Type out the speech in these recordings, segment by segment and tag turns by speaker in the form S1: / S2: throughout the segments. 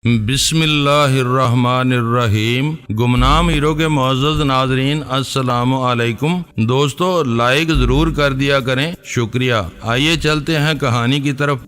S1: بسم اللہ الرحمن الرحیم۔ گمنام ہیرو کے معزز ناظرین السلام علیکم۔ دوستو لائک ضرور کر دیا کریں، شکریہ۔ آئیے چلتے ہیں کہانی کی طرف۔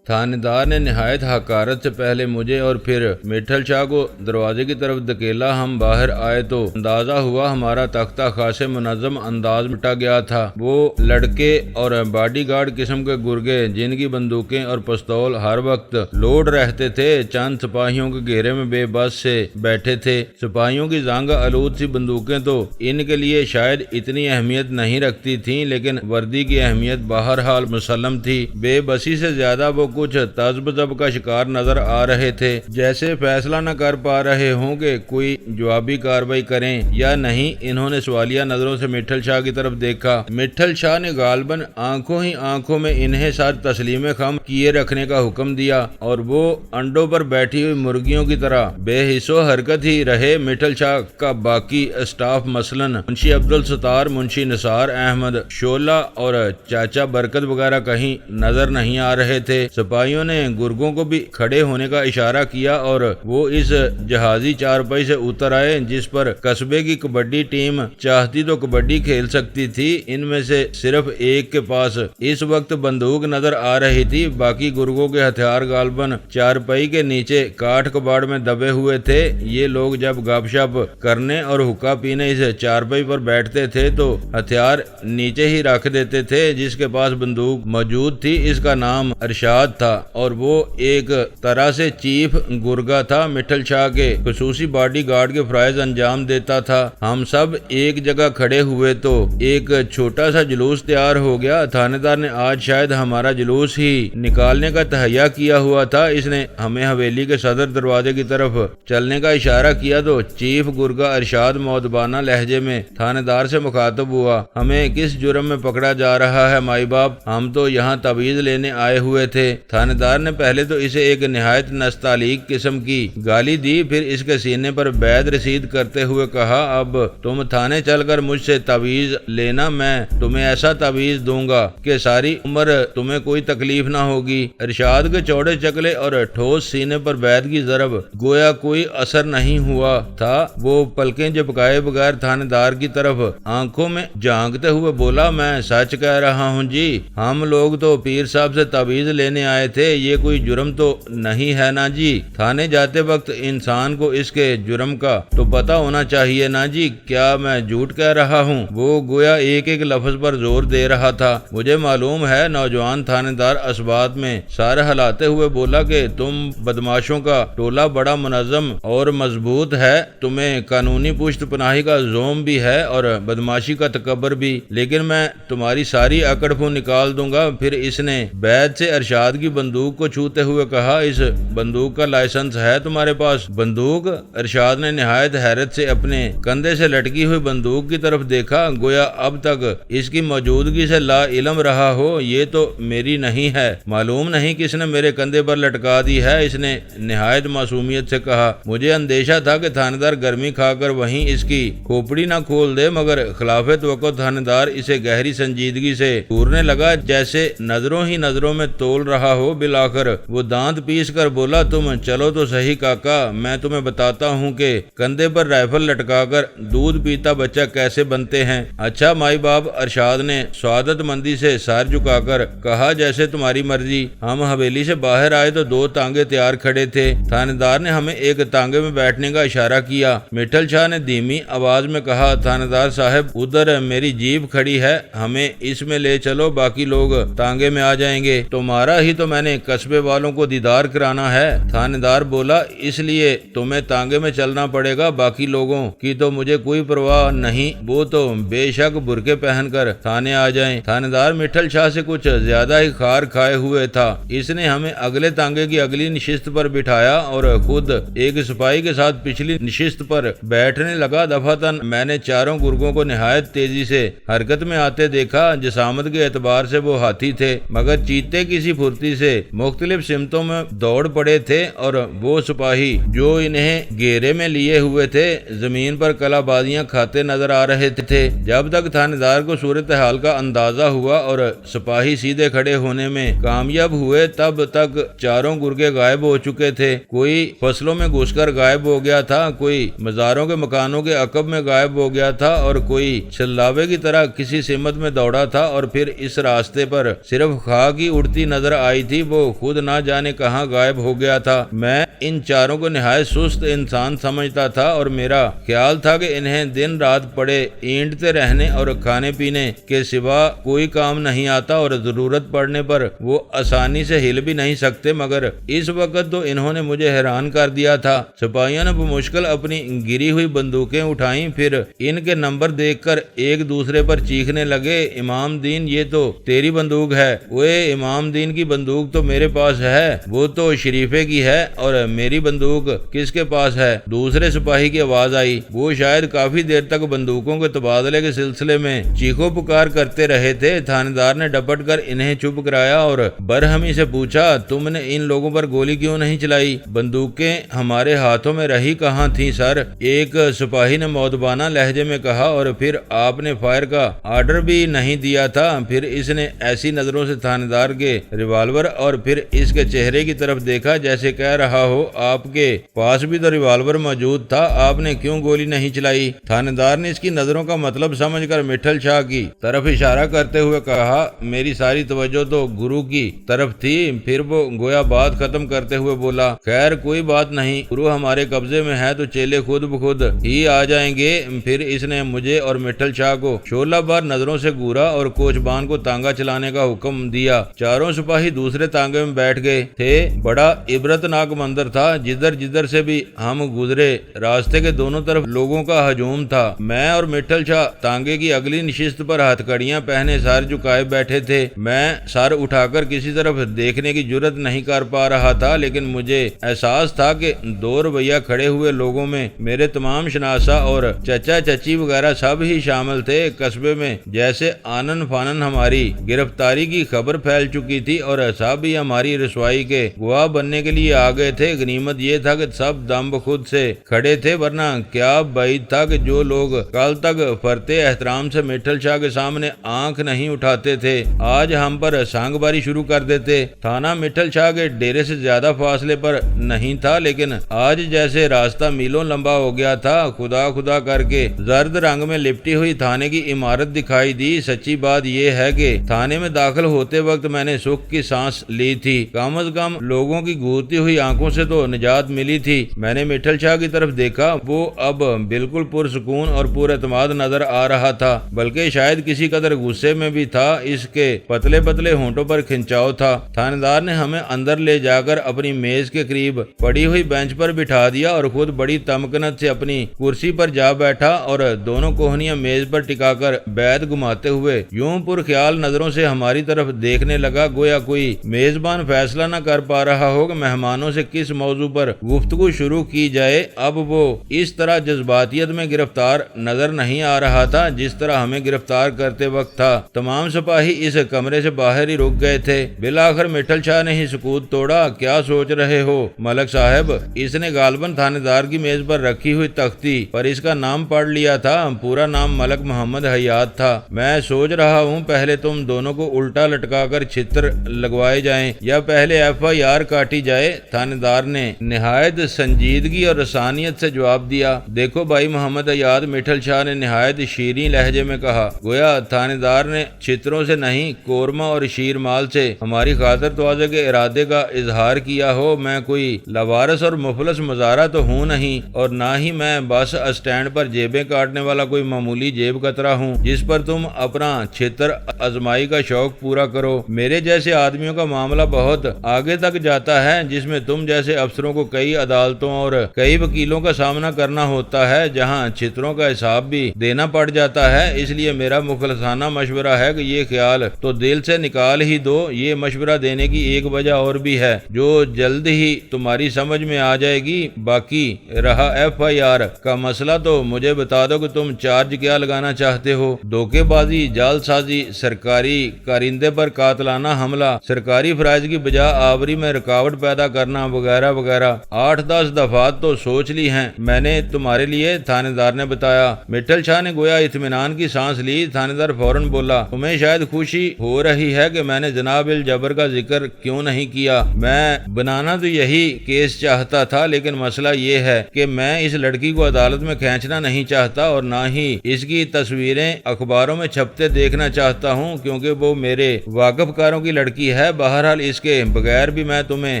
S1: تھانے دار نے نہایت حقارت سے پہلے مجھے اور پھر میٹھل شاہ کو دروازے کی طرف دھکیلا۔ ہم باہر آئے تو اندازہ ہوا ہمارا تختہ خاصے منظم انداز مٹا گیا تھا۔ وہ لڑکے اور باڈی گارڈ قسم کے گرگے جن کی بندوقیں اور پستول ہر وقت لوڈ رہتے تھے چند سپاہیوں کے گھیرے میں بے بس سے بیٹھے تھے۔ سپاہیوں کی زنگ آلود سی بندوقیں تو ان کے لیے شاید اتنی اہمیت نہیں رکھتی تھیں، لیکن وردی کی اہمیت بہرحال مسلم تھی۔ بے بسی سے زیادہ وہ کچھ تذبذب کا شکار نظر آ رہے تھے، جیسے فیصلہ نہ کر پا رہے ہوں کہ کوئی جوابی کارروائی کریں یا نہیں۔ انہوں نے سوالیہ نظروں سے میٹھل شاہ کی طرف دیکھا۔ میٹھل شاہ نے غالباً آنکھوں ہی آنکھوں میں انہیں سر تسلیم خم کیے رکھنے کا حکم دیا اور وہ انڈوں پر بیٹھی ہوئی مرغیوں کی طرح بے حس و حرکت ہی رہے۔ میٹھل شاہ کا باقی اسٹاف مثلاً منشی عبدالستار، منشی نثار احمد، شعلہ اور چاچا برکت وغیرہ کہیں نظر نہیں آ رہے تھے۔ سپاہیوں نے گرگوں کو بھی کھڑے ہونے کا اشارہ کیا اور وہ اس جہازی چارپائی سے اتر آئے جس پر قصبے کی کبڈی ٹیم چاہتی تو کبڈی کھیل سکتی تھی۔ ان میں سے صرف ایک کے پاس اس وقت بندوق نظر آ رہی تھی، باقی گرگوں کے ہتھیار غالباً چارپائی کے نیچے کاٹھ کباڑ میں دبے ہوئے تھے۔ یہ لوگ جب گپ شپ کرنے اور حقہ پینے اس چارپائی پر بیٹھتے تھے تو ہتھیار نیچے ہی رکھ دیتے تھے۔ جس کے پاس بندوق موجود تھی اس کا نام ارشاد تھا اور وہ ایک طرح سے چیف گرگا تھا، میٹھل شاہ کے خصوصی باڈی گارڈ کے فرائض انجام دیتا تھا۔ ہم سب ایک جگہ کھڑے ہوئے تو ایک چھوٹا سا جلوس تیار ہو گیا۔ تھانے دار نے آج شاید ہمارا جلوس ہی نکالنے کا تہیہ کیا ہوا تھا۔ اس نے ہمیں حویلی کے صدر دروازے کی طرف چلنے کا اشارہ کیا تو چیف گرگا ارشاد مؤدبانہ لہجے میں تھانے دار سے مخاطب ہوا۔ ہمیں کس جرم میں پکڑا جا رہا ہے مائی باپ؟ ہم تو یہاں تعویذ لینے آئے ہوئے تھے۔ تھانے دار نے پہلے تو اسے ایک نہایت نستعلیق قسم کی گالی دی، پھر اس کے سینے پر بیعت رسید کرتے ہوئے کہا، اب تم تھانے چل کر مجھ سے تعویذ لینا، میں تمہیں ایسا تعویذ دوں گا کہ ساری عمر تمہیں کوئی تکلیف نہ ہوگی۔ ارشاد کے چوڑے چکلے اور ٹھوس سینے پر بیعت کی ضرب گویا کوئی اثر نہیں ہوا تھا۔ وہ پلکیں جھپکائے بغیر تھانے دار کی طرف آنکھوں میں جھانکتے ہوئے بولا، میں سچ کہہ رہا ہوں جی، ہم لوگ تو پیر صاحب سے تعویذ لینے آئے تھے، یہ کوئی جرم تو نہیں ہے نا جی؟ تھانے جاتے وقت انسان کو اس کے جرم کا تو پتہ ہونا چاہیے نا جی؟ کیا میں جھوٹ کہہ رہا ہوں؟ وہ گویا ایک ایک لفظ پر زور دے رہا تھا۔ مجھے معلوم ہے نوجوان تھانے دار اسبات میں سر ہلاتے ہوئے بولا کہ تم بدماشوں کا ٹولہ بڑا منظم اور مضبوط ہے، تمہیں قانونی پشت پناہی کا زوم بھی ہے اور بدماشی کا تکبر بھی، لیکن میں تمہاری ساری اکڑ پھو نکال دوں گا۔ پھر اس نے بیعت سے ارشاد کی بندوق کو چھوتے ہوئے کہا، اس بندوق کا لائسنس ہے تمہارے پاس؟ بندوق؟ ارشاد نے نہایت حیرت سے اپنے کندھے سے لٹکی ہوئی بندوق کی طرف دیکھا، گویا اب تک اس کی موجودگی سے لا علم رہا ہو۔ یہ تو میری نہیں ہے، معلوم نہیں کس نے میرے کندھے پر لٹکا دی ہے، اس نے نہایت معصومیت سے کہا۔ مجھے اندیشہ تھا کہ تھانے دار گرمی کھا کر وہیں اس کی کھوپڑی نہ کھول دے، مگر خلاف توقع تھانے دار اسے گہری سنجیدگی سے گورنے لگا، جیسے نظروں ہی نظروں میں تول رہا ہو۔ بالآخر وہ دانت پیس کر بولا، تم چلو تو صحیح کاکا، میں تمہیں بتاتا ہوں کہ کندھے پر رائفل لٹکا کر دودھ پیتا بچہ کیسے بنتے ہیں۔ اچھا مائی باپ، ارشاد نے سعادت مندی سے سر جھکا کر کہا، جیسے تمہاری مرضی۔ ہم حویلی سے باہر آئے تو دو تانگے تیار کھڑے تھے۔ تھانے دار نے ہمیں ایک تانگے میں بیٹھنے کا اشارہ کیا۔ میٹھل شاہ نے دھیمی آواز میں کہا، تھانے دار صاحب ادھر میری جیپ کھڑی ہے، ہمیں اس میں لے چلو، باقی لوگ تانگے میں آ جائیں گے۔ تمہارا ہی تو میں نے قصبے والوں کو دیدار کرانا ہے۔ تھانے دار بولا، اس لیے تمہیں تانگے میں چلنا پڑے گا، باقی لوگوں کی تو مجھے کوئی پرواہ نہیں، وہ تو بے شک برقعے پہن کر تھانے آ جائیں۔ تھانے دار میٹھل شاہ سے کچھ زیادہ ہی خار کھائے ہوئے تھا۔ اس نے ہمیں اگلے تانگے کی اگلی نشست پر بٹھایا اور خود ایک سپاہی کے ساتھ پچھلی نشست پر بیٹھنے لگا۔ دفعتاً میں نے چاروں گرگوں کو نہایت تیزی سے حرکت میں آتے دیکھا۔ جسامت کے اعتبار سے وہ ہاتھی تھے، مگر چیتے کی سی پھرتی تیزی سے مختلف سمتوں میں دوڑ پڑے تھے اور وہ سپاہی جو انہیں گھیرے میں لیے ہوئے تھے زمین پر کلا بازیاں کھاتے نظر آ رہے تھے۔ جب تک تھانے دار کو صورتحال کا اندازہ ہوا اور سپاہی سیدھے کھڑے ہونے میں کامیاب ہوئے تب تک چاروں گرگے غائب ہو چکے تھے۔ کوئی فصلوں میں گھس کر غائب ہو گیا تھا، کوئی مزاروں کے مکانوں کے عقب میں غائب ہو گیا تھا اور کوئی سلاوے کی طرح کسی سمت میں دوڑا تھا، اور پھر اس راستے پر صرف خاک ہی اڑتی نظر آئی تھی، وہ خود نہ جانے کہاں غائب ہو گیا تھا۔ میں ان چاروں کو نہایت سست انسان سمجھتا تھا اور میرا خیال تھا کہ انہیں دن رات پڑے اینٹتے رہنے اور کھانے پینے کے سوا کوئی کام نہیں آتا اور ضرورت پڑنے پر وہ آسانی سے ہل بھی نہیں سکتے، مگر اس وقت تو انہوں نے مجھے حیران کر دیا تھا۔ سپاہیوں نے بمشکل اپنی گری ہوئی بندوقیں اٹھائیں، پھر ان کے نمبر دیکھ کر ایک دوسرے پر چیخنے لگے، امام دین یہ تو تیری بندوق ہے۔ وہ امام دین کی بندوق تو میرے پاس ہے، وہ تو شریفے کی ہے، اور میری بندوق کس کے پاس ہے؟ دوسرے سپاہی کی آواز آئی۔ وہ شاید کافی دیر تک بندوقوں کے تبادلے کے سلسلے میں چیخو پکار کرتے رہے تھے۔ تھانے دار نے ڈپٹ کر انہیں چپ کرایا اور برہمی سے پوچھا، تم نے ان لوگوں پر گولی کیوں نہیں چلائی؟ بندوقیں ہمارے ہاتھوں میں رہی کہاں تھی سر؟ ایک سپاہی نے مؤدبانہ لہجے میں کہا، اور پھر آپ نے فائر کا آرڈر بھی نہیں دیا تھا؟ پھر اس نے ایسی نظروں سے تھانے دار کے ریوالور اور پھر اس کے چہرے کی طرف دیکھا جیسے کہہ رہا ہو، آپ کے پاس بھی تو ریوالور موجود تھا، آپ نے کیوں گولی نہیں چلائی؟ تھانے دار نے اس کی نظروں کا مطلب سمجھ کر مٹھل شاہ کی طرف اشارہ کرتے ہوئے کہا، میری ساری توجہ تو گرو کی طرف تھی۔ پھر وہ گویا بات ختم کرتے ہوئے بولا، خیر کوئی بات نہیں، گرو ہمارے قبضے میں ہے تو چیلے خود بخود ہی آ جائیں گے۔ پھر اس نے مجھے اور مٹھل شاہ کو شولہ بار نظروں سے گورا اور کوچبان کو تانگا چلانے کا حکم دیا۔ چاروں سپاہی دوسرے تانگے میں بیٹھ گئے تھے۔ بڑا عبرتناک منظر تھا، جدھر سے بھی ہم گزرے راستے کے دونوں طرف لوگوں کا ہجوم تھا۔ میں اور مٹھل شاہ تانگے کی اگلی نشست پر ہتھکڑیاں پہنے سر جھکائے بیٹھے تھے۔ میں سر اٹھا کر کسی طرف دیکھنے کی جرت نہیں کر پا رہا تھا، لیکن مجھے احساس تھا کہ دو رویہ کھڑے ہوئے لوگوں میں میرے تمام شناسا اور چچا چچی وغیرہ سب ہی شامل تھے۔ قصبے میں جیسے آنن فانن ہماری گرفتاری کی خبر پھیل چکی تھی اور سب ہی ہماری رسوائی کے گواہ بننے کے لیے آ گئے تھے۔ غنیمت یہ تھا کہ سب دم بخود سے کھڑے تھے، ورنہ کیا بعید تھا کہ جو لوگ کل تک فرتے احترام سے مٹھل شاہ کے سامنے آنکھ نہیں اٹھاتے تھے آج ہم پر سانگ باری شروع کر دیتے۔ تھانہ مٹھل شاہ کے ڈیرے سے زیادہ فاصلے پر نہیں تھا، لیکن آج جیسے راستہ میلوں لمبا ہو گیا تھا۔ خدا خدا کر کے زرد رنگ میں لپٹی ہوئی تھانے کی عمارت دکھائی دی۔ سچی بات یہ ہے کہ تھانے میں داخل ہوتے وقت میں نے سکھ کی سانس لی تھی، کم از کم لوگوں کی گھورتی ہوئی آنکھوں سے تو نجات ملی تھی۔ میں نے مٹھل شاہ کی طرف دیکھا، وہ اب بالکل پرسکون اور پر اعتماد نظر آ رہا تھا، بلکہ شاید کسی قدر غصے میں بھی تھا۔ اس کے پتلے پتلے ہونٹوں پر کھنچاؤ تھا۔ تھانے دار نے ہمیں اندر لے جا کر اپنی میز کے قریب پڑی ہوئی بینچ پر بٹھا دیا اور خود بڑی تمکنت سے اپنی کرسی پر جا بیٹھا اور دونوں کوہنیاں میز پر ٹکا کر بیت گھماتے ہوئے یوں پر خیال نظروں سے ہماری طرف دیکھنے لگا، گویا کوئی میزبان فیصلہ نہ کر پا رہا ہو کہ مہمانوں سے کس موضوع پر گفتگو شروع کی جائے۔ اب وہ اس طرح جذباتیت میں گرفتار نظر نہیں آ رہا تھا جس طرح ہمیں گرفتار کرتے وقت تھا۔ تمام سپاہی اس کمرے سے باہر ہی رک گئے تھے۔ بالآخر مٹھل شاہ نے ہی سکوت توڑا، کیا سوچ رہے ہو ملک صاحب؟ اس نے غالباً تھانے دار کی میز پر رکھی ہوئی تختی پر اس کا نام پڑھ لیا تھا۔ پورا نام ملک محمد حیات تھا۔ میں سوچ رہا ہوں پہلے تم دونوں کو الٹا لٹکا کر چھتر لگوائے جائیں یا پہلے FIR کاٹی جائے۔ تھانے دار نے نہایت سنجیدگی اور رسانیت سے جواب دیا، دیکھو بھائی محمد حیات، مٹھل شاہ نے نہایت شیریں لہجے میں کہا، گویا تھانے دار نے چھتروں سے نہیں قورمہ اور شیر مال سے ہماری خاطر تواضع کے ارادے کا اظہار کیا ہو۔ میں کوئی لوارث اور مفلس مزارع تو ہوں نہیں، اور نہ ہی میں بس اسٹینڈ پر جیبیں کاٹنے والا کوئی معمولی جیب کترا ہوں جس پر تم اپنا چھتر آزمائی کا شوق پورا کرو۔ میرے جیسے آدمیوں کا معاملہ بہت آگے تک جاتا ہے، جس میں تم جیسے افسروں کو کئی عدالتوں اور کئی وکیلوں کا سامنا کرنا ہوتا ہے، جہاں چھتروں کا حساب بھی دینا پڑ جاتا ہے۔ اس لیے میرا مخلصانہ مشورہ ہے کہ یہ خیال تو دل سے نکال ہی دو۔ یہ مشورہ دینے کی ایک وجہ اور بھی ہے جو جلد ہی تمہاری سمجھ میں آ جائے گی۔ باقی رہا FIR کا مسئلہ تو مجھے بتا دو کہ تم چارج کیا لگانا چاہتے ہو؟ دھوکے بازی، جعل سازی، سرکاری کارندے پر قاتلانہ حملہ، سرکاری فرائض کی بجا آوری میں رکاوٹ پیدا کرنا وغیرہ وغیرہ 8-10 دفعات تو سوچ لی ہیں میں نے تمہارے لیے، تھانے دار نے بتایا۔ مٹھل شاہ نے گویا اطمینان کی سانس لی۔ تھانے دار فوراً بولا، تمہیں شاید خوشی ہو رہی ہے کہ میں نے جناب الجبر کا ذکر کیوں نہیں کیا۔ میں بنانا تو یہی کیس چاہتا تھا، لیکن مسئلہ یہ ہے کہ میں اس لڑکی کو عدالت میں کھینچنا نہیں چاہتا اور نہ ہی اس کی تصویریں اخباروں میں چھپتے دیکھنا چاہتا ہوں، کیونکہ وہ میرے واقف کاروں کی لڑکی ہے۔ بہرحال اس کے بغیر بھی میں تمہیں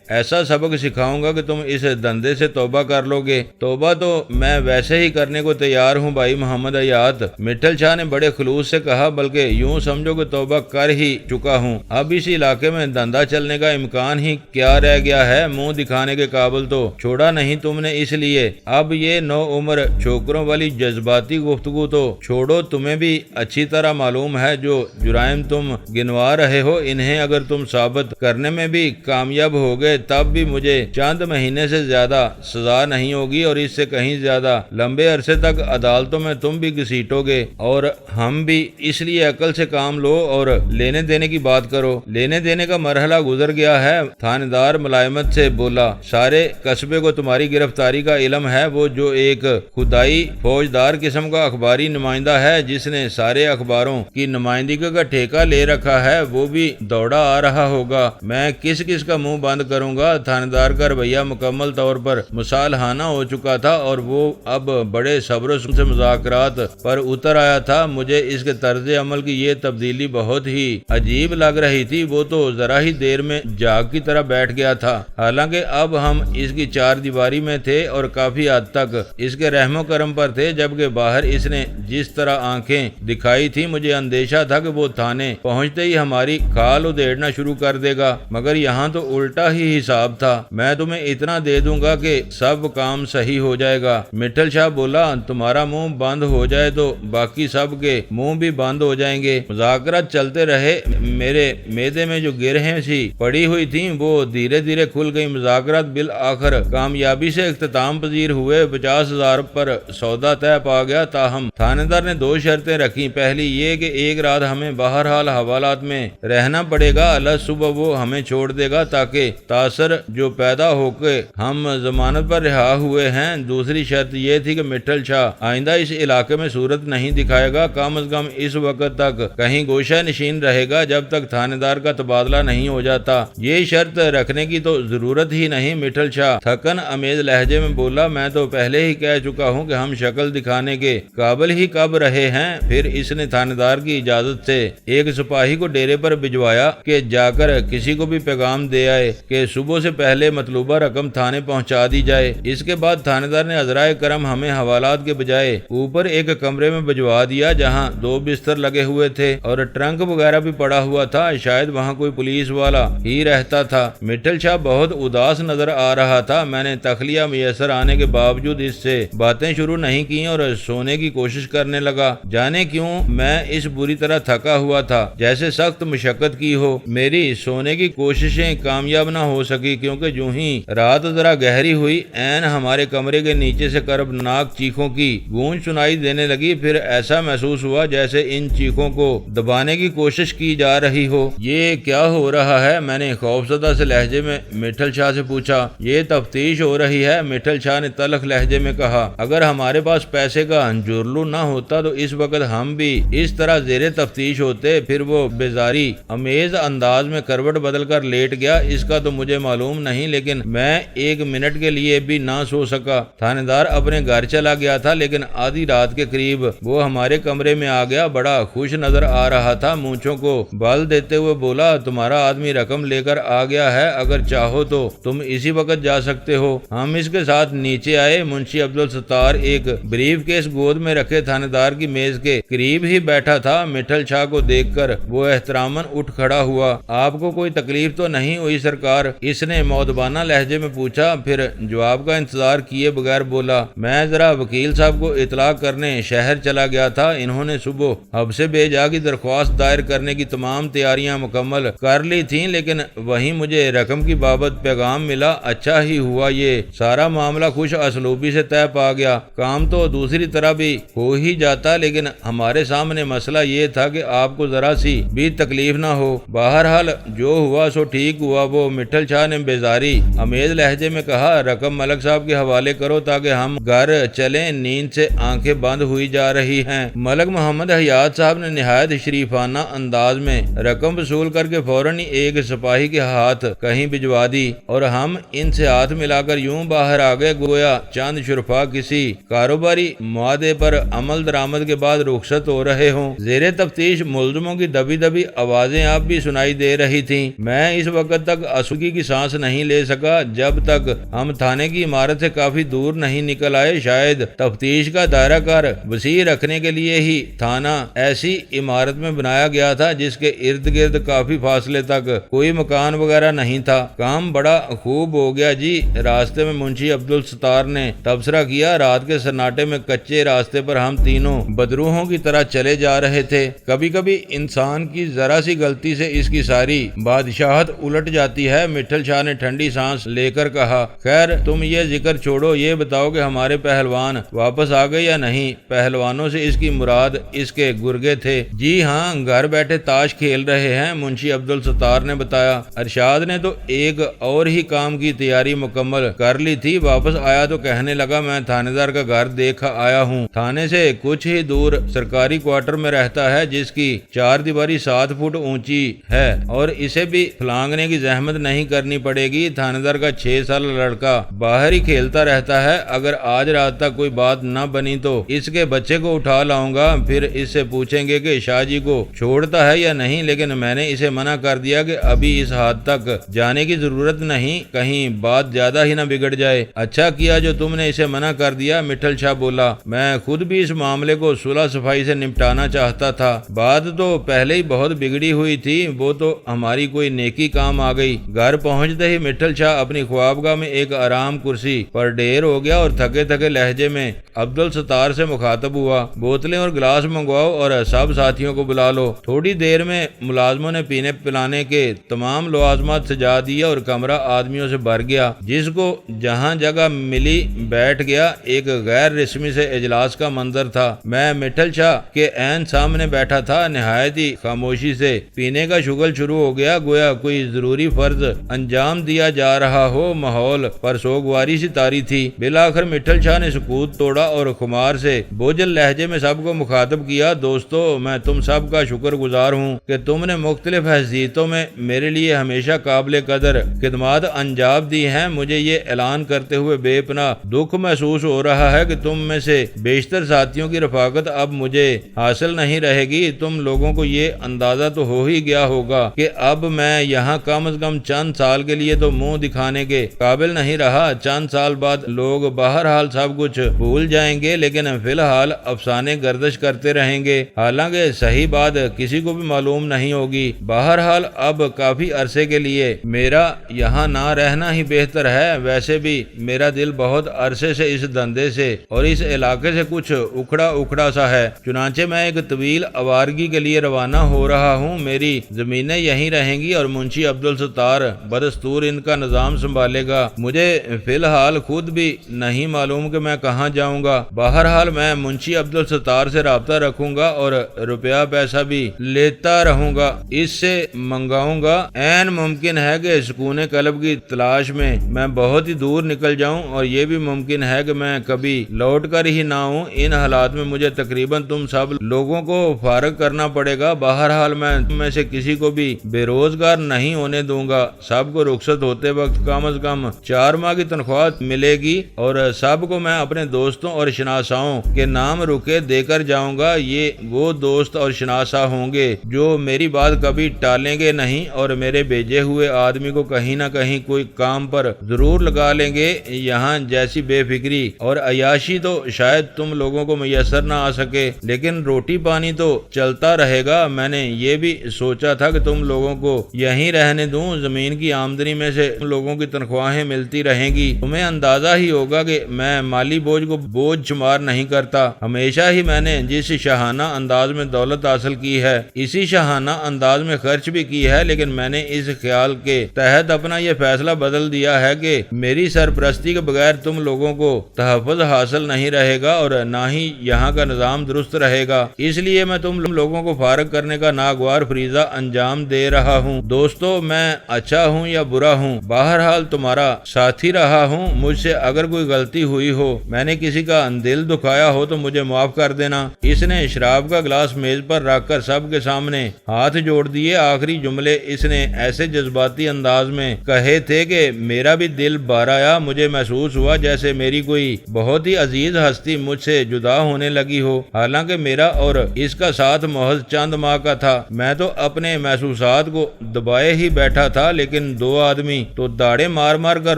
S1: ایسا سبق سکھاؤں گا کہ تم اس دندے سے توبہ کر لو گے۔ توبہ تو میں ویسے ہی کرنے کو تیار ہوں بھائی محمد حیات، مٹھل شاہ نے بڑے خلوص سے کہا، بلکہ یوں سمجھو کہ توبہ کر ہی چکا ہوں۔ اب اس علاقے میں دھندا چلنے کا امکان ہی کیا رہ گیا ہے؟ منہ دکھانے کے قابل تو چھوڑا نہیں تم نے، اس لیے اب یہ نو عمر چھوکروں والی جذباتی گفتگو تو چھوڑو۔ تمہیں بھی اچھی طرح معلوم ہے جو جرائم تم گنوا رہے ہو، انہیں اگر تم ثابت کرنے میں بھی کامیاب ہو گئے تب بھی مجھے چند مہینے سے زیادہ سزا نہیں ہوگی، اور اس سے کہیں زیادہ لمبے عرصے تک عدالتوں میں تم بھی گھسیٹو گے اور ہم بھی۔ اس لیے عقل سے کام لو اور لینے دینے کی بات کرو۔ لینے دینے کا مرحلہ گزر گیا ہے، تھانے دار ملائمت سے بولا۔ سارے قصبے کو تمہاری گرفتاری کا علم ہے۔ وہ جو ایک خدائی فوجدار قسم کا اخباری نمائندہ ہے جس نے سارے اخباروں کی نمائندگی کا ٹھیکہ لے رکھا ہے، وہ بھی دوڑا آ رہا ہوگا۔ میں کس کس کا منہ بند کروں گا؟ تھانے دار کا رویہ مکمل طور پر مصالحانہ ہو چکا تھا اور وہ اب بڑے صبر و سے مذاکرات پر اتر آیا تھا۔ مجھے اس کے طرز عمل کی یہ تبدیلی بہت ہی عجیب لگ رہی تھی۔ وہ تو ذرا ہی دیر میں جاگ کی طرح بیٹھ گیا تھا، حالانکہ اب ہم اس کی چار دیواری میں تھے اور کافی حد تک اس کے رحم و کرم پر تھے، جبکہ باہر اس نے جس طرح آنکھیں دکھائی تھی مجھے اندیشہ تھا کہ وہ تھانے پہنچتے ہی ہماری کھال ادھیڑنا شروع کر دے گا، مگر یہاں تو الٹا ہی حساب تھا۔ میں تمہیں اتنا دے دوں گا کہ سب کام صحیح ہو جائے گا۔ مٹھل شاہ بولا، تمہارا منہ بند ہو جائے تو باقی سب کے منہ بھی بند ہو جائیں گے۔ مذاکرات چلتے رہے۔ میرے معدے میں جو گرہیں سی پڑی ہوئی تھیں وہ دھیرے دھیرے کھل گئی۔ مذاکرات بالآخر کامیابی سے اختتام پذیر ہوئے۔ 50,000 پر سودا طے پا گیا، تاہم تھانے دار نے 2 شرطیں رکھی۔ پہلی یہ کہ ایک رات ہمیں بہرحال حوالات میں رہنا پڑے گا، اللہ صبح وہ ہمیں چھوڑ دے گا تاکہ تاثر جو پیدا ہو کے ہم ضمانت پر رہا ہوئے ہیں۔ دوسری شرط یہ تھی کہ مٹھل شاہ آئندہ اس علاقے میں صورت نہیں دکھائے گا، کم از کم اس وقت تک کہیں گوشہ نشین رہے گا جب تک تھانے دار کا تبادلہ نہیں ہو جاتا۔ یہ شرط رکھنے کی تو ضرورت ہی نہیں، مٹھل شاہ تھکن امیز لہجے میں بولا، میں تو پہلے ہی کہہ چکا ہوں کہ ہم شکل دکھانے کے قابل ہی کب رہے ہیں۔ پھر اس نے تھانے دار کی اجازت سے ایک سپاہی کو ڈیرے پر بھجوایا کہ جا کر کسی کو بھی پیغام دے آئے کہ صبح سے پہلے مطلوبہ رقم تھانے پہنچا دی جائے۔ اس کے بعد تھانے دار نے عذرائے کرم ہمیں حوالات کے بجائے اوپر ایک کمرے میں بھجوا دیا جہاں 2 بستر لگے ہوئے تھے اور ٹرنک وغیرہ بھی پڑا ہوا تھا، شاید وہاں کوئی پولیس والا ہی رہتا تھا۔ مٹھل شاہ بہت اداس نظر آ رہا تھا۔ میں نے تخلیہ میسر آنے کے باوجود اس سے باتیں شروع نہیں کی اور سونے کی کوشش کرنے لگا۔ جانے کیوں میں اس بری طرح تھکا ہوا تھا جیسے سخت مشقت کی ہو۔ میری سونے کی کوششیں کامیاب نہ ہو سکی کیونکہ جو ہی رات ذرا گہری ہوئی عین ہمارے کمرے کے نیچے سے کربناک چیخوں کی گونج سنائی دینے لگی۔ پھر ایسا محسوس ہوا جیسے ان چیخوں کو دبانے کی کوشش کی جا رہی ہو۔ یہ کیا ہو رہا ہے؟ میں نے خوفزدہ سے لہجے میں مٹھل شاہ سے پوچھا۔ یہ تفتیش ہو رہی ہے، مٹھل شاہ نے تلخ لہجے میں کہا۔ اگر ہمارے پاس پیسے کا جرلو نہ ہوتا تو اس وقت ہم بھی اس طرح زیر تفتیش ہوتے۔ پھر وہ بیزاری امیز انداز میں کروٹ بدل کر لیٹ گیا۔ اس کا تو مجھے معلوم نہیں، لیکن میں 1 منٹ کے لیے بھی نہ سو سکا۔ تھانے دار اپنے گھر چلا گیا تھا، لیکن آدھی رات کے قریب وہ ہمارے کمرے میں آ گیا۔ بڑا خوش نظر آ رہا تھا، مونچھوں کو بل دیتے ہوئے بولا، تمہارا آدمی رقم لے کر آ گیا ہے، اگر چاہو تو تم اسی وقت جا سکتے ہو۔ ہم اس کے ساتھ نیچے آئے۔ منشی عبدالستار ایک بریف کیس گود میں رکھے تھانے دار کی میز کے قریب ہی بیٹھا تھا۔ مٹھل شاہ کو دیکھ کر وہ احتراماً اٹھ کھڑا ہوا۔ آپ کو کوئی تکلیف تو نہیں ہوئی سرکار؟ اس نے مؤدبانہ لہجے میں پوچھا، پھر جواب کا انتظار کیے بغیر بولا، میں ذرا وکیل صاحب کو اطلاع کرنے شہر چلا گیا تھا۔ انہوں نے صبح حبس بے جا کی درخواست دائر کرنے کی تمام تیاریاں مکمل کر لی تھیں، لیکن وہیں مجھے رقم کی بابت پیغام ملا۔ اچھا ہی ہوا یہ سارا معاملہ خوش اسلوبی سے طے پا گیا۔ کام تو دوسری طرح بھی ہو ہی جاتا، لیکن ہمارے سامنے مسئلہ یہ تھا کہ آپ کو ذرا سی بھی تکلیف نہ ہو۔ باہر بہرحال جو ہوا سو ٹھیک ہوا۔ وہ مٹھل شاہ نے بیزاری امیز لہجے میں کہا، رقم ملک صاحب کے حوالے کرو تاکہ ہم گھر چلیں، نیند سے آنکھیں بند ہوئی جا رہی ہیں۔ ملک محمد حیات صاحب نے نہایت شریفانہ انداز میں رقم وصول کر کے فوراً ہی ایک سپاہی کے ہاتھ کہیں بھجوا دی اور ہم ان سے ہاتھ ملا کر یوں باہر آ گئے گویا چند شرفا کسی کاروباری معاہدے پر عمل درآمد کے بعد رخصت ہو رہے ہوں۔ زیر تفتیش ملزموں کی دبی دبی آوازیں اب بھی سنائی دے رہی تھیں۔ میں اس وقت تک آسودگی کی سانس نہیں لے سکا جب تک ہم تھانے کی عمارت سے کافی دور نہیں نکل آئے۔ شاید تفتیش کا دائرہ کار وسیع رکھنے کے لیے ہی تھانہ ایسی عمارت میں بنایا گیا تھا جس کے ارد گرد کافی فاصلے تک کوئی مکان وغیرہ نہیں تھا۔ کام بڑا خوب ہو گیا جی۔ راستے میں منشی عبدالستار نے تبصرہ کیا، رات کے سناٹے میں کچے راستے پر ہم تینوں بدروحوں کی طرح چلے جا رہے تھے۔ کبھی کبھی انسان کی ذرا سی غلطی سے اس کی ساری بادشاہت الٹ جاتی ہے۔ مٹھل شاہ نے ٹھنڈی سانس لے کر کہا، خیر تم یہ ذکر چھوڑو، یہ بتاؤ کہ ہمارے پہلوان واپس آ گئے یا نہیں؟ پہلوانوں سے اس کی مراد اس کے گرگے تھے۔ جی ہاں، گھر بیٹھے تاش کھیل رہے ہیں، منشی عبدالستار نے بتایا۔ ارشاد نے تو ایک اور ہی کام کی تیاری مکمل کر لی تھی، واپس آیا تو کہنے لگا میں تھانے دار کا گھر دیکھا آیا ہوں۔ تھانے سے کچھ ہی دور سرکاری کوارٹر میں رہتا ہے جس کی چار دیواری 7 فٹ اونچی ہے اور اسے بھی پھلانگنے کی زحمت نہیں کرنی پڑے گی۔ تھانے دار کا 6 سالہ لڑکا باہر ہی کھیلتا رہتا ہے، اگر آج رات تک کوئی بات نہ بنی تو اس کے بچے کو اٹھا لاؤں گا، پھر اس سے پوچھیں گے کہ شاہ جی کو چھوڑتا ہے یا نہیں، لیکن میں نے اسے منع کر دیا کہ ابھی اس حد تک جانے کی ضرورت نہیں، کہیں بات زیادہ ہی نہ بگڑ جائے۔ اچھا کیا جو تم نے اسے منع کر دیا، مٹھل شاہ بولا، میں خود بھی اس معاملے کو صلح صفائی سے نپٹانا چاہتا تھا۔ بات تو پہلے ہی بہت بگڑی ہوئی تھی، وہ تو ہماری کوئی نیکی کام آ گئی۔ گھر پہنچتے ہی مٹھل شاہ اپنی خوابگاہ میں ایک آرام کرسی پر ڈھیر ہو گیا اور تھکے تھکے لہجے میں عبدالستار سے مخاطب ہوا، بوتلیں اور گلاس منگواؤ اور سب ساتھیوں کو بلا لو۔ تھوڑی دیر میں ملازموں نے پینے پلانے کے تمام لوازمات سجا دیا اور کمرہ آدمیوں سے بھر گیا۔ جس کو جہاں جگہ ملی بیٹھ گیا۔ ایک غیر رسمی سے اجلاس کا منظر تھا۔ میں مٹھل شاہ کے عین سامنے بیٹھا تھا، نہایت ہی خاموشی سے پینے کا شغل شروع ہو گیا، گویا کوئی ضروری فرض انجام دیا جا رہا ہو۔ ماحول پر سوگواری سی طاری تھی۔ بالآخر مٹھل شاہ نے سکوت توڑا اور خمار سے بوجھل لہجے میں سب کو مخاطب کیا، دوستو میں تم سب کا شکر گزار ہوں کہ تم نے مختلف حیثیتوں میں میرے لیے ہمیشہ قابل قدر خدمات انجام دی ہیں۔ مجھے یہ اعلان کرتے ہوئے بے پناہ دکھ محسوس ہو رہا ہے کہ تم میں سے بیشتر ساتھیوں کی رفاقت اب مجھے حاصل نہیں رہے گی۔ تم لوگوں کو یہ اندازہ تو ہو ہی گیا ہوگا کہ اب میں یہاں کم از کم چند سال کے لیے تو منہ دکھانے کے قابل نہیں رہا۔ چند سال بعد لوگ بہرحال سب کچھ بھول جائیں گے، لیکن فی الحال افسانے گردش کرتے رہیں گے، حالانکہ صحیح بات کسی کو بھی معلوم نہیں ہوگی۔ بہرحال اب کافی عرصے کے لیے میرا یہاں نہ رہنا ہی بہتر ہے۔ ویسے بھی میرا دل بہت عرصے سے اس دھندے سے اور اس علاقے سے کچھ اکھڑا اکھڑا سا ہے، چنانچہ میں ایک طویل آوارگی کے لیے روانہ ہو رہا ہوں۔ میری زمینیں یہیں رہیں گی اور منشی عبدالستار بدستور ان کا نظام سنبھالے گا۔ مجھے فی الحال خود بھی نہیں معلوم کہ میں کہاں جاؤں گا۔ بہرحال میں منشی عبدالستار سے رابطہ رکھوں گا اور روپیہ پیسہ بھی لیتا رہوں گا، اس سے منگاؤں گا۔ عین ممکن ہے کہ سکون قلب کی تلاش میں بہت ہی دور نکل جاؤں، اور یہ بھی ممکن ہے کہ میں کبھی لوٹ کر ہی نہ ہوں۔ ان حالات میں مجھے تقریباً تم سب لوگوں کو فارغ کرنا پڑے گا۔ بہرحال میں تم میں سے کسی کو بھی بے روزگار نہیں ہونے دوں گا۔ سب کو رخصت ہوتے وقت کم از کم 4 ماہ کی تنخواہ ملے گی، اور سب کو میں اپنے دوستوں اور شناساؤں کے نام رکے دے کر جاؤں گا۔ یہ وہ دوست اور شناسا ہوں گے جو میری بات کبھی ٹالیں گے نہیں اور میرے بھیجے ہوئے آدمی کو کہیں نہ کہیں کوئی کام پر ضرور لگا لیں گے۔ یہاں جیسی بے فکری اور عیاشی تو شاید تم لوگوں کو میسر نہ آ سکے، لیکن روٹی پانی تو چلتا رہے گا۔ میں نے یہ بھی سوچا تھا کہ تم لوگوں کو یہیں رہنے دوں، زمین کی آمدنی میں سے تم لوگوں کی تنخواہیں ملتی رہیں گی۔ تمہیں اندازہ ہی ہوگا کہ میں مالی بوجھ کو بوجھ شمار نہیں کرتا۔ ہمیشہ ہی میں نے جس شاہانہ انداز میں دولت حاصل کی ہے، اسی شاہانہ انداز میں خرچ بھی کی ہے، لیکن میں نے اس خیال کے تحت اپنا یہ فیصلہ بدل دیا ہے کہ میری سرپرستی کے بغیر تم لوگوں کو تحفظ حاصل نہیں رہے گا اور نہ ہی یہاں کا نظام درست رہے گا۔ اس لیے میں تم لوگوں کو فارغ کرنے کا ناگوار فریضہ انجام انعام دے رہا ہوں۔ دوستو میں اچھا ہوں یا برا ہوں، بہرحال تمہارا ساتھی رہا ہوں۔ مجھ سے اگر کوئی غلطی ہوئی ہو، میں نے کسی کا دل دکھایا ہو تو مجھے معاف کر دینا۔ اس نے شراب کا گلاس میز پر رکھ کر سب کے سامنے ہاتھ جوڑ دیے۔ آخری جملے اس نے ایسے جذباتی انداز میں کہے تھے کہ میرا بھی دل بھر آیا۔ مجھے محسوس ہوا جیسے میری کوئی بہت ہی عزیز ہستی مجھ سے جدا ہونے لگی ہو، حالانکہ میرا اور اس کا ساتھ محض چند ماہ کا تھا۔ میں تو اپنے محسوسات کو دبائے ہی بیٹھا تھا، لیکن دو آدمی تو داڑے مار مار کر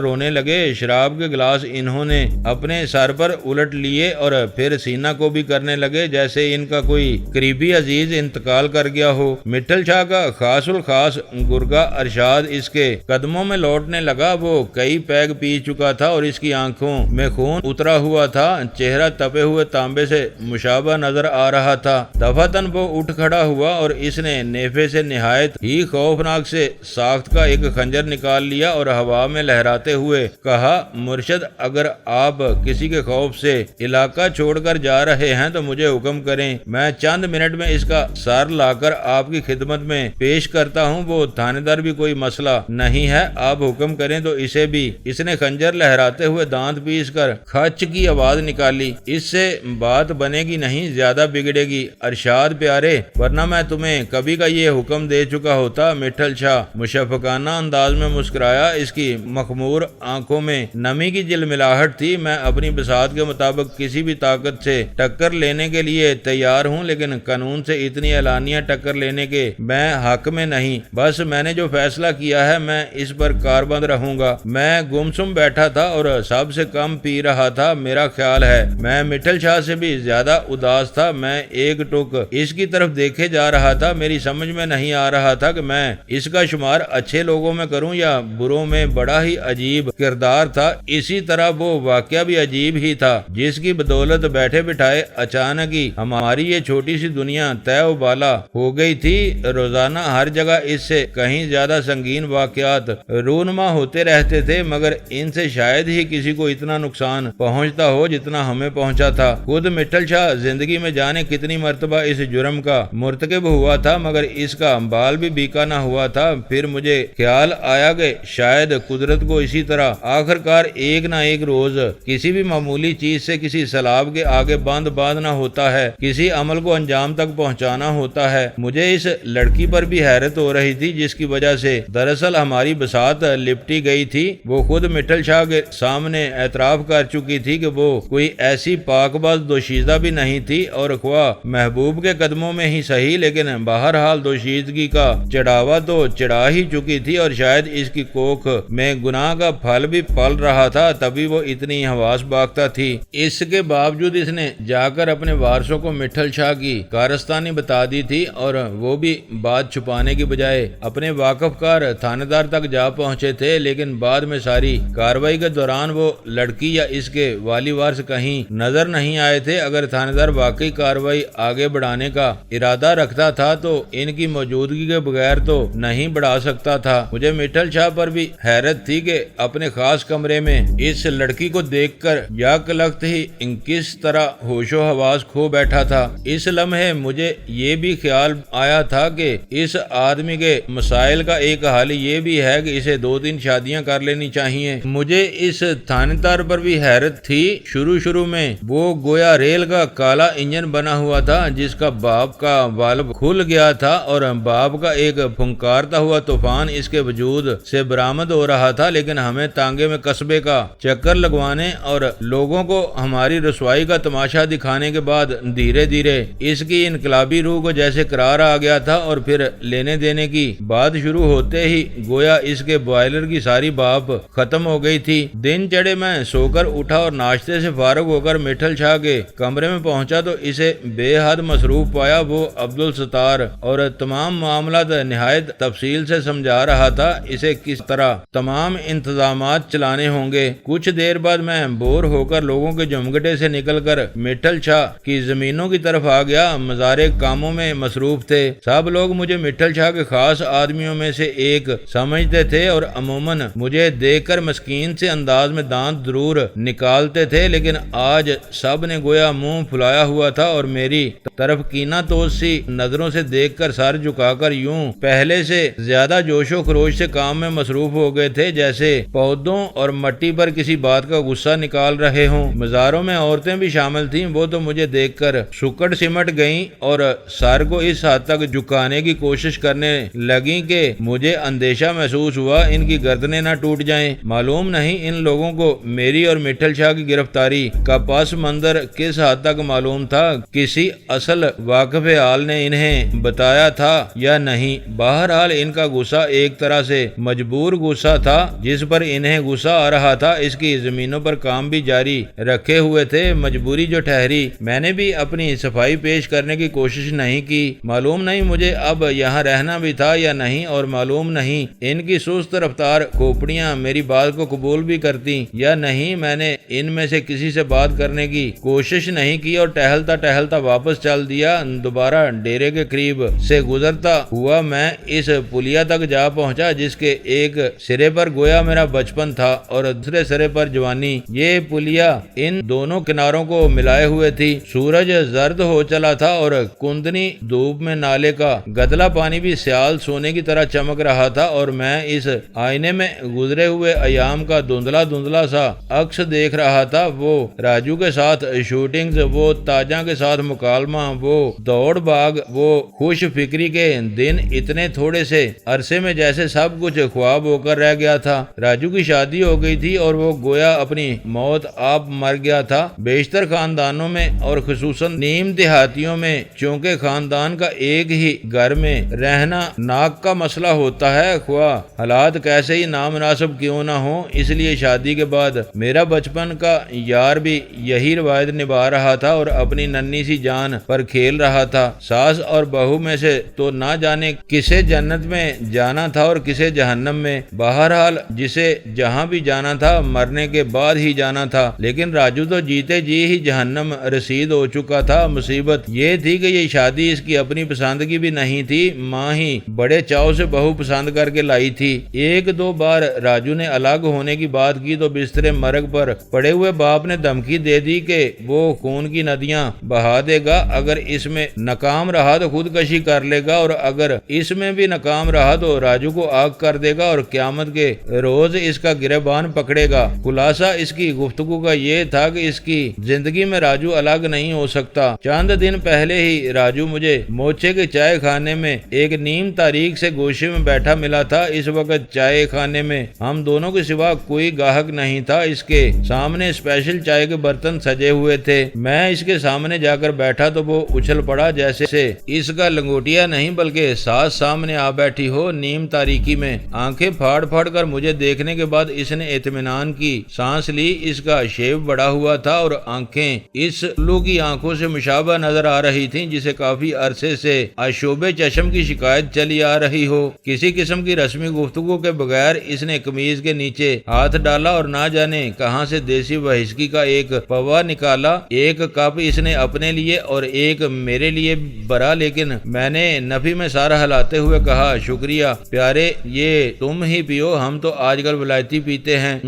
S1: رونے لگے۔ شراب کے گلاس انہوں نے اپنے سر پر الٹ لیے اور پھر سینہ کو بھی کرنے لگے جیسے ان کا کوئی قریبی عزیز انتقال کر گیا ہو۔ مٹھل شاہ کا خاص الخاص گرگا ارشاد اس کے قدموں میں لوٹنے لگا۔ وہ کئی پیگ پی چکا تھا اور اس کی آنکھوں میں خون اترا ہوا تھا، چہرہ تپے ہوئے تانبے سے مشابہ نظر آ رہا تھا۔ دفعتاً وہ اٹھ کھڑا ہوا اور اس نے نیفے سے نہایت ہی خوفناک سے ساخت کا ایک خنجر نکال لیا اور ہوا میں لہراتے ہوئے کہا، مرشد اگر آپ کسی کے خوف سے علاقہ چھوڑ کر جا رہے ہیں تو مجھے حکم کریں، میں چند منٹ میں اس کا سر لا کر آپ کی خدمت میں پیش کرتا ہوں۔ وہ تھانے دار بھی کوئی مسئلہ نہیں ہے، آپ حکم کریں تو اسے بھی۔ اس نے خنجر لہراتے ہوئے دانت پیس کر کھچ کی آواز نکالی، اس سے بات بنے گی نہیں، زیادہ بگڑے گی ارشاد پیارے، ورنہ میں تمہیں کبھی کا یہ حکم دے چکا ہوتا۔ مٹھل شاہ مشفقانہ انداز میں مسکرایا، اس کی مخمور آنکھوں میں نمی کی جلملاہٹ تھی۔ میں اپنی بساط کے مطابق کسی بھی طاقت سے ٹکر لینے کے لیے تیار ہوں، لیکن قانون سے اتنی اعلانیہ ٹکر لینے کے میں حق میں نہیں۔ بس میں نے جو فیصلہ کیا ہے میں اس پر کاربند رہوں گا۔ میں گمسم بیٹھا تھا اور سب سے کم پی رہا تھا۔ میرا خیال ہے میں مٹھل شاہ سے بھی زیادہ اداس تھا۔ میں ایک ٹک اس کی طرف دیکھے جا رہا تھا۔ میری سمجھ میں نہیں آ رہا تھا کہ میں اس کا شمار اچھے لوگوں میں کروں یا بروں میں۔ بڑا ہی عجیب کردار تھا، اسی طرح وہ واقعہ بھی عجیب ہی تھا، جس کی بدولت بیٹھے بٹھائے اچانک ہی ہماری یہ چھوٹی سی دنیا طے و بالا ہو گئی تھی۔ روزانہ ہر جگہ اس سے کہیں زیادہ سنگین واقعات رونما ہوتے رہتے تھے، مگر ان سے شاید ہی کسی کو اتنا نقصان پہنچتا ہو جتنا ہمیں پہنچا تھا۔ خود مٹھل شاہ زندگی میں جانے کتنی مرتبہ اس جرم کا مرتکب ہوا تھا، مگر اس کا بال بھی بیکا نہ ہوا تھا۔ پھر مجھے خیال آیا کہ شاید قدرت کو اسی طرح آخرکار ایک نہ ایک روز کسی بھی معمولی چیز سے کسی سیلاب کے آگے باندھنا ہوتا ہے، کسی عمل کو انجام تک پہنچانا ہوتا ہے۔ مجھے اس لڑکی پر بھی حیرت ہو رہی تھی جس کی وجہ سے دراصل ہماری بساط لپٹی گئی تھی۔ وہ خود مٹھل شاہ کے سامنے اعتراف کر چکی تھی کہ وہ کوئی ایسی پاک باز دوشیزہ بھی نہیں تھی، اور خواہ محبوب کے قدموں میں ہی صحیح، لیکن بہرحال دوشیزگی کا چڑھاوا تو چڑھا ہی چکی تھی، اور شاید اس کی کوکھ میں گناہ کا پھل بھی پل رہا تھا، تبھی وہ اتنی حواس باختہ تھی۔ اس کے باوجود اس نے جا کر اپنے وارثوں کو مٹھل شاہ کی کارستانی بتا دی تھی، اور وہ بھی بات چھپانے کی بجائے اپنے واقف کار تھانے دار تک جا پہنچے تھے۔ لیکن بعد میں ساری کاروائی کے دوران وہ لڑکی یا اس کے والی وارث کہیں نظر نہیں آئے تھے۔ اگر تھانے دار واقعی کاروائی آگے بڑھانے کا ارادہ رکھتا تھا تو ان کی موجودگی کے بغیر تو نہیں بڑھا سکتا تھا۔ مجھے مٹھل شاہ پر بھی حیرت تھی کہ اپنے خاص کمرے میں اس لڑکی کو دیکھ کر یک لخت ہی کس طرح ہوش و حواس کھو بیٹھا تھا۔ اس لمحے مجھے یہ بھی خیال آیا تھا کہ اس آدمی کے مسائل کا ایک حل یہ بھی ہے کہ اسے 2-3 شادیاں کر لینی چاہیے۔ مجھے اس تھانے دار پر بھی حیرت تھی۔ شروع میں وہ گویا ریل کا کالا انجن بنا ہوا تھا جس کا باپ کا والو کھل گیا تھا، اور باپ کا ایک پھنکارتا ہوا طوفان اس کے وجود سے برآمد ہو رہا تھا۔ لیکن ہمیں تانگے میں قصبے کا چکر لگوانے اور لوگوں کو ہماری رسوائی کا تماشا دکھانے کے بعد دھیرے دھیرے اس کی انقلابی روح کو جیسے قرار آ گیا تھا، اور پھر لینے دینے کی بات شروع ہوتے ہی گویا اس کے بوائلر کی ساری باب ختم ہو گئی تھی۔ دن چڑھے میں سو کر اٹھا اور ناشتے سے فارغ ہو کر مٹھل شاہ کے کمرے میں پہنچا تو اسے بے حد مصروف پایا۔ وہ عبدالستار اور تمام معاملات نہایت تفصیل سے سمجھا رہا تھا، اسے کس طرح تمام انتظامات چلانے ہوں گے۔ کچھ دیر بعد میں بور ہو کر لوگوں کے جمگٹے سے نکل کر مٹھل شاہ کی زمینوں کی طرف آ گیا۔ مزارے کاموں میں مصروف تھے، سب لوگ مجھے مٹھل شاہ کے خاص آدمیوں میں سے ایک سمجھتے تھے، اور عموماً مجھے دیکھ کر مسکین سے انداز میں دانت ضرور نکالتے تھے، لیکن آج سب نے گویا منہ پھلایا ہوا تھا اور میری طرف کینہ توز سی نظروں سے دیکھ کر سر جھکا کر پر یوں پہلے سے زیادہ جوش و خروش سے کام میں مصروف ہو گئے تھے جیسے پودوں اور مٹی پر کسی بات کا غصہ نکال رہے ہوں۔ مزاروں میں عورتیں بھی شامل تھیں، وہ تو مجھے دیکھ کر سکڑ سمٹ گئیں اور سر کو اس حد تک جھکانے کی کوشش کرنے لگیں کہ مجھے اندیشہ محسوس ہوا ان کی گردنیں نہ ٹوٹ جائیں۔ معلوم نہیں ان لوگوں کو میری اور مٹھل شاہ کی گرفتاری کا پس منظر کس حد تک معلوم تھا، کسی اصل واقف حال نے انہیں بتایا تھا یا نہیں۔ بہرحال ان کا غصہ ایک طرح سے مجبور غصہ تھا، جس پر انہیں غصہ آ رہا تھا اس کی زمینوں پر کام بھی جاری رکھے ہوئے تھے۔ مجبوری جو ٹھہری، میں نے بھی اپنی صفائی پیش کرنے کی کوشش نہیں کی۔ معلوم نہیں مجھے اب یہاں رہنا بھی تھا یا نہیں، اور معلوم نہیں ان کی سست رفتار کھوپڑیاں میری بات کو قبول بھی کرتی یا نہیں۔ میں نے ان میں سے کسی سے بات کرنے کی کوشش نہیں کی اور ٹہلتا ٹہلتا واپس چل دیا۔ دوبارہ ڈیرے کے قریب سے گزرتا ہوا میں اس پلیا تک جا پہنچا جس کے ایک سرے پر گویا میرا بچپن تھا اور دوسرے سرے پر جوانی۔ یہ پلیا ان دونوں کناروں کو ملائے ہوئے تھی۔ سورج زرد ہو چلا تھا اور کندنی دھوپ میں نالے کا گدلا پانی بھی سیال سونے کی طرح چمک رہا تھا، اور میں اس آئینے میں گزرے ہوئے ایام کا دھندلا دھندلا سا عکس دیکھ رہا تھا۔ وہ راجو کے ساتھ شوٹنگز، وہ تاجاں کے ساتھ مکالمہ، وہ دوڑ بھاگ، وہ خوش فکری کے دن اتنے تھوڑے سے عرصے میں جیسے سب کچھ خواب ہو کر رہ گیا تھا۔ راجو کی شادی ہو گئی تھی اور وہ گویا اپنی موت آپ مر گیا تھا۔ بیشتر خاندانوں میں اور خصوصاً نیم دیہاتیوں میں چونکہ خاندان کا ایک ہی گھر میں رہنا ناک کا مسئلہ ہوتا ہے، خواہ حالات کیسے ہی نامناسب کیوں نہ ہوں، اس لیے شادی کے بعد میرا بچپن کا یار بھی یہی روایت نبھا رہا تھا اور اپنی ننھی سی جان پر کھیل رہا تھا۔ ساس اور بہو میں سے تو نہ جانے کسے جنت میں جانا تھا اور کسے جہنم میں۔ بہرحال جسے جہاں بھی جانا تھا مرنے کے بعد ہی جانا تھا، لیکن راجو تو جیتے جی ہی جہنم رسید ہو چکا تھا۔ مصیبت یہ تھی کہ یہ شادی اس کی اپنی پسند کی بھی نہیں تھی، ماں ہی بڑے چاؤ سے بہو پسند کر کے لائی تھی۔ ایک دو بار راجو نے الگ ہونے کی بات کی تو بستر مرگ پر پڑے ہوئے باپ نے دھمکی دے دی کہ وہ خون کی ندیاں بہا دے گا، اگر اس میں ناکام رہا تو خودکشی کر لے گا، اور اگر اس میں بھی ناکام رہا تو راجو کو آگ کر دے گا اور قیامت کے روز اس کا گریبان پکڑے گا۔ خلاصہ اس کی گفتگو کا یہ تھا کہ اس کی زندگی میں راجو الگ نہیں ہو سکتا۔ چند دن پہلے ہی راجو مجھے موچے کے چائے خانے میں ایک نیم تاریخ سے گوشے میں بیٹھا ملا تھا۔ اس وقت چائے خانے میں ہم دونوں کے سوا کوئی گاہک نہیں تھا۔ اس کے سامنے اسپیشل چائے کے برتن سجے ہوئے تھے۔ میں اس کے سامنے جا کر بیٹھا تو وہ اچھل پڑا جیسے اس کا لنگوٹیا نہیں بلکہ ساس سامنے آ بیٹھی ہو۔ نیم تاریکی میں آنکھیں پھاڑ پھاڑ کر مجھے دیکھنے کے بعد اس نے اطمینان کی سانس لی۔ اس کا شیب بڑا ہوا تھا اور آنکھیں اس الو کی آنکھوں سے مشابہ نظر آ رہی تھیں جسے کافی عرصے سے آشوب چشم کی شکایت چلی آ رہی ہو۔ کسی قسم کی رسمی گفتگو کے بغیر اس نے قمیض کے نیچے ہاتھ ڈالا اور نہ جانے کہاں سے دیسی وہسکی کا ایک پوا نکالا۔ ایک کپ اس نے اپنے لیے اور ایک میرے لیے بھرا، لیکن میں نے نفی میں سارا ہلاتے ہوئے کہا، شکریہ پیارے، یہ تم ہی پیو، ہم تو آج کل ولایتی پیتے ہیں۔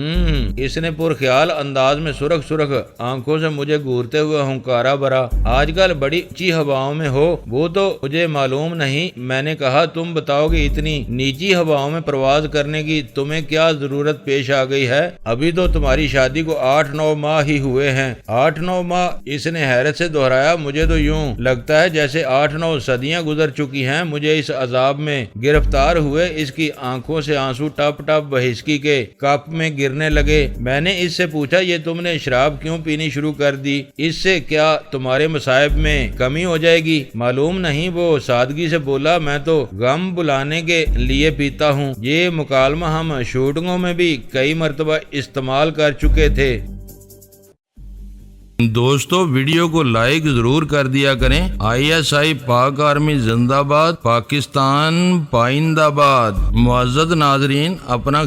S1: اس نے پرخیال انداز میں سرخ سرخ آنکھوں سے مجھے گورتے ہوئے ہنکارا بھرا۔ آج کل بڑی اونچی ہواؤں میں ہو؟ وہ تو مجھے معلوم نہیں۔ میں نے کہا، تم بتاؤ کہ اتنی نیچی ہواؤں میں پرواز کرنے کی تمہیں کیا ضرورت پیش آ گئی ہے؟ ابھی تو تمہاری شادی کو 8-9 ماہ ہی ہوئے ہیں۔ 8-9 ماہ؟ اس نے حیرت سے دہرایا۔ مجھے تو یوں لگتا ہے جیسے 8-9 صدیاں گزر چکی ہیں۔ مجھے اس عذاب میں گرفتار ہوئے اس کی آنکھوں سے آنسو ٹپ ٹپ وہسکی کے کپ میں گرنے لگے۔ میں نے اس سے پوچھا، یہ تم نے شراب کیوں پینی شروع کر دی؟ اس سے کیا تمہارے مصائب میں کمی ہو جائے گی؟ معلوم نہیں، وہ سادگی سے بولا، میں تو غم بلانے کے لیے پیتا ہوں۔ یہ مکالمہ ہم شوٹنگوں میں بھی کئی مرتبہ استعمال کر چکے تھے۔
S2: دوستو ویڈیو کو لائک ضرور کر دیا کریں۔ ISI پاک آرمی زندہ باد، پاکستان پائندہ باد۔ معزز ناظرین، اپنا